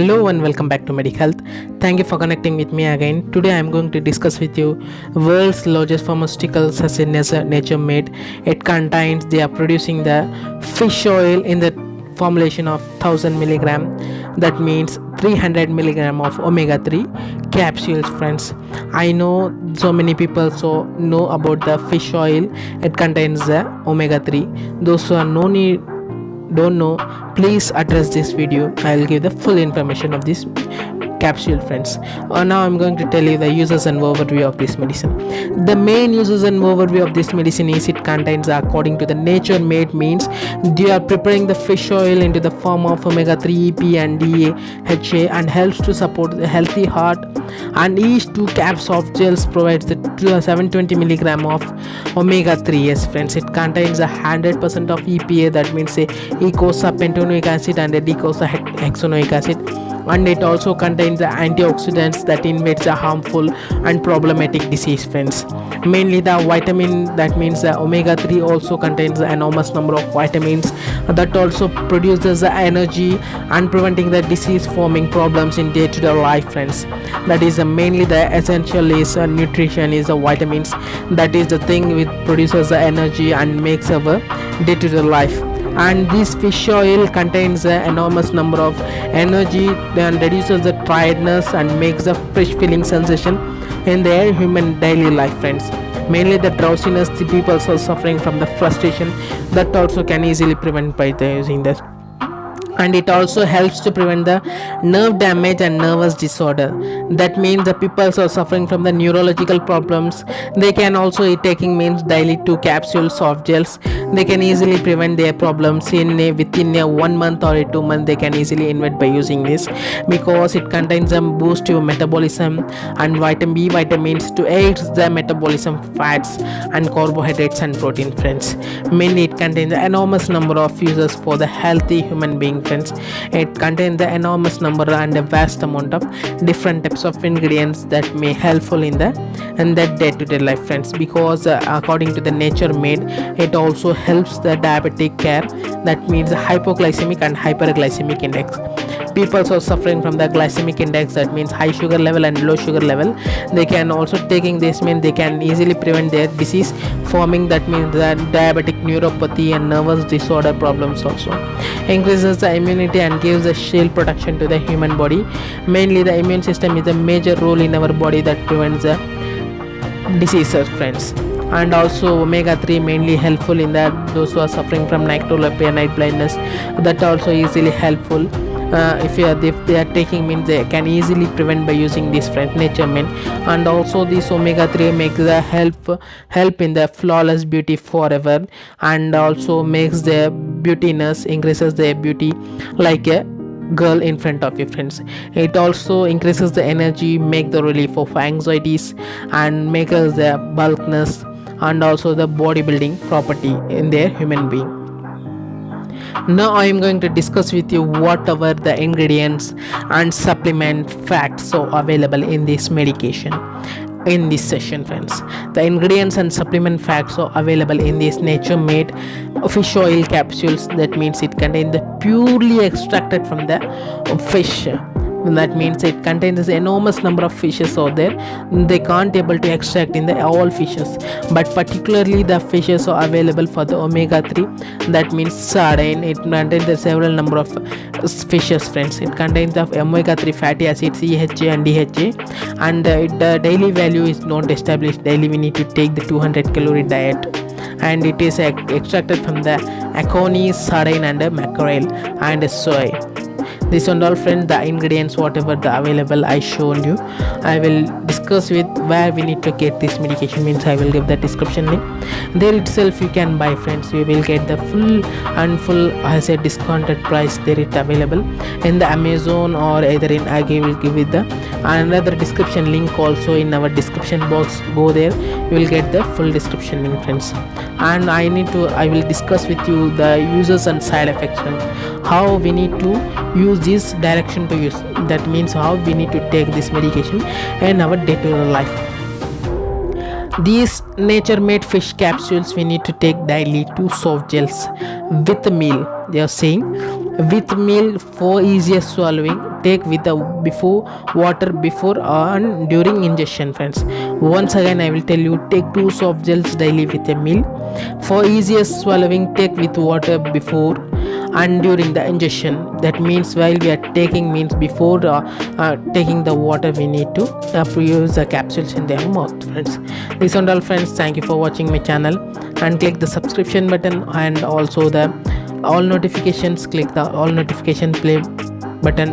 Hello and welcome back to Medic Health. Thank you for connecting with me again. Today I am going to discuss with you world's largest pharmaceutical such as Nature Made. It contains they are producing the fish oil in the formulation of 1000 milligram. That means 300 milligram of omega 3 capsules, friends. I know so many people know about the fish oil. It contains the omega 3. Those who are don't know, please address this video. I'll give the full information of this capsule, friends. Now I'm going to tell you the uses and overview of this medicine. The main uses and overview of this medicine is it contains, according to the Nature Made, means they are preparing the fish oil into the form of omega 3 EPA and DHA and helps to support the healthy heart, and each 2 caps of gels provides the 720 milligram of omega 3. Yes, friends, it contains 100% of EPA, that means a eicosapentaenoic acid and a docosahexaenoic acid, and it also contains the antioxidants that invades the harmful and problematic disease, friends. Mainly the vitamin, that means the omega 3 also contains an enormous number of vitamins that also produces the energy and preventing the disease forming problems in day-to-day life, friends. That is mainly the essential is nutrition is the vitamins. That is the thing which produces the energy and makes our day-to-day life. And this fish oil contains an enormous number of energy and reduces the tiredness and makes a fresh feeling sensation in their human daily life, friends. Mainly the drowsiness, the people are suffering from the frustration, that also can easily prevent by using this. And it also helps to prevent the nerve damage and nervous disorder. That means the people are suffering from the neurological problems, they can also taking means daily 2 capsules of gels. They can easily prevent their problems within a 1 month or a 2 month. They can easily invent by using this, because it contains a boost your metabolism and vitamin B vitamins to aid the metabolism, fats and carbohydrates and protein, friends. Mainly it contains an enormous number of uses for the healthy human being, friends. It contains the enormous number and a vast amount of different types of ingredients that may helpful in that day-to-day life, friends. Because according to the Nature Made, it also helps the diabetic care, that means hypoglycemic and hyperglycemic index. People are suffering from the glycemic index, that means high sugar level and low sugar level. They can also taking this means they can easily prevent their disease forming, that means the diabetic neuropathy and nervous disorder problems. Also increases the immunity and gives a shield protection to the human body. Mainly the immune system is a major role in our body that prevents the diseases, friends. And also omega 3 mainly helpful in that those who are suffering from night blindness, that also easily helpful. If they are taking means they can easily prevent by using this, friend, Nature Made. And also this omega 3 makes the help in the flawless beauty forever, and also makes their beautiness, increases their beauty like a girl in front of your friends. It also increases the energy, make the relief of anxieties, and makes the bulkness and also the bodybuilding property in their human being. Now I am going to discuss with you whatever the ingredients and supplement facts so available in this medication in this session, friends. The ingredients and supplement facts are available in this Nature Made fish oil capsules. That means it contains the purely extracted from the fish. That means it contains enormous number of fishes out there. They can't able to extract in the all fishes, but particularly the fishes are available for the omega 3. That means sardine. It contains the several number of fishes, friends. It contains the omega 3 fatty acids, EHA and DHA, and the daily value is not established. Daily we need to take the 200 calorie diet, and it is extracted from the aconite, sardine and mackerel and soy. This and all, friends, the ingredients whatever the available I shown you. I will discuss with where we need to get this medication, means I will give the description link. There itself you can buy, friends. You will get the full as a discounted price. There it available in the Amazon, or either in I will give it the another description link also in our description box. Go there, you will get the full description link, friends. And I will discuss with you the uses and side effects, friends. How we need to use this direction to use, that means how we need to take this medication in our day-to-day life. These nature made fish capsules we need to take daily, 2 soft gels with meal. They are saying with meal for easiest swallowing, take with the before water before and during ingestion, friends. Once again I will tell you, take 2 soft gels daily with a meal. For easiest swallowing, take with water before and during the ingestion. That means while we are taking, means before taking the water, we need to use the capsules in their mouth, friends. This and all, friends. Thank you for watching my channel, and click the subscription button and also the all notifications. Click the all notification play button